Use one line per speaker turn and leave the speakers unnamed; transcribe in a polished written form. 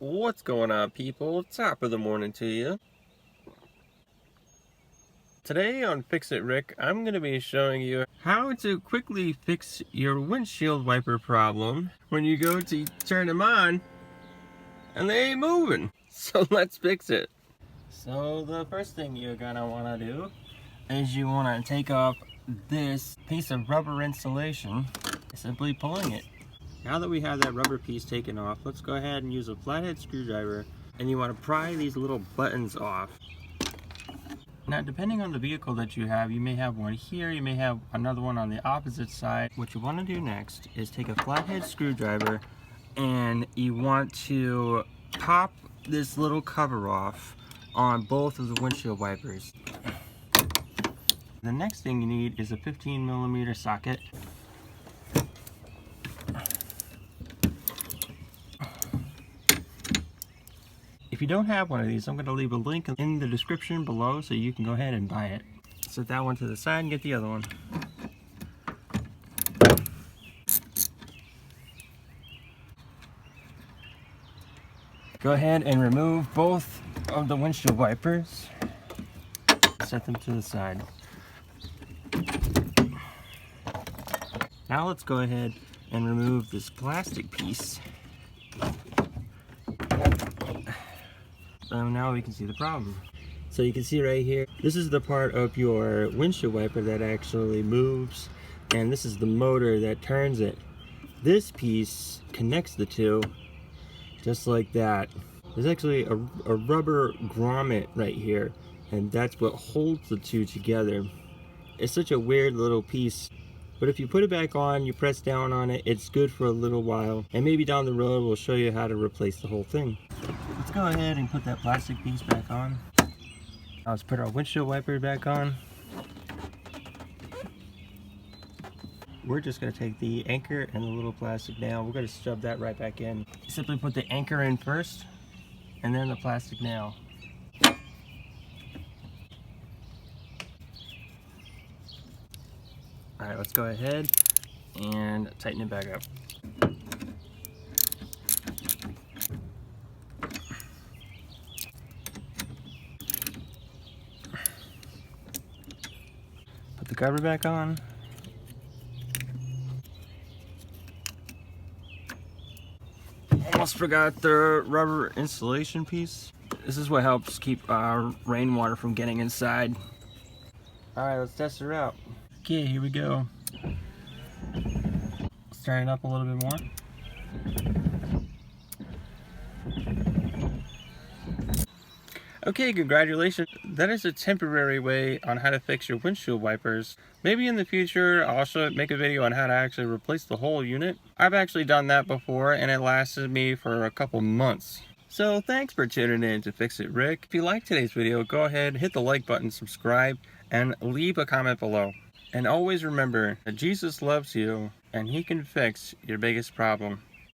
What's going on, people? Top of the morning to you. Today on Fix It Rick, I'm going to be showing you how to quickly fix your windshield wiper problem when you go to turn them on and they ain't moving. So let's fix it. So the first thing you're going to want to do is you want to take off this piece of rubber insulation, simply pulling it. Now that we have that rubber piece taken off, let's go ahead and use a flathead screwdriver, and you want to pry these little buttons off. Now, depending on the vehicle that you have, you may have one here, you may have another one on the opposite side. What you want to do next is take a flathead screwdriver and you want to pop this little cover off on both of the windshield wipers. The next thing you need is a 15mm socket. If you don't have one of these, I'm going to leave a link in the description below so you can go ahead and buy it. Set that one to the side and get the other one. Go ahead and remove both of the windshield wipers. Set them to the side. Now let's go ahead and remove this plastic piece. So now we can see the problem. So you can see right here, this is the part of your windshield wiper that actually moves, and this is the motor that turns it. This piece connects the two, just like that. There's actually a rubber grommet right here, and that's what holds the two together. It's such a weird little piece, but if you put it back on, you press down on it, it's good for a little while, and maybe down the road we'll show you how to replace the whole thing. Let's go ahead and put that plastic piece back on. Now let's put our windshield wiper back on. We're just going to take the anchor and the little plastic nail. We're going to shove that right back in. Simply put the anchor in first and then the plastic nail. Alright, let's go ahead and tighten it back up. Put the cover back on. Almost forgot the rubber insulation piece. This is what helps keep rainwater from getting inside. Alright, let's test her out. Okay, here we go. Let's turn it up a little bit more. Okay, congratulations. That is a temporary way on how to fix your windshield wipers. Maybe in the future I'll also make a video on how to actually replace the whole unit. I've actually done that before and it lasted me for a couple months. So thanks for tuning in to Fix It Rick. If you liked today's video, go ahead, hit the like button, subscribe, and leave a comment below. And always remember that Jesus loves you and he can fix your biggest problem.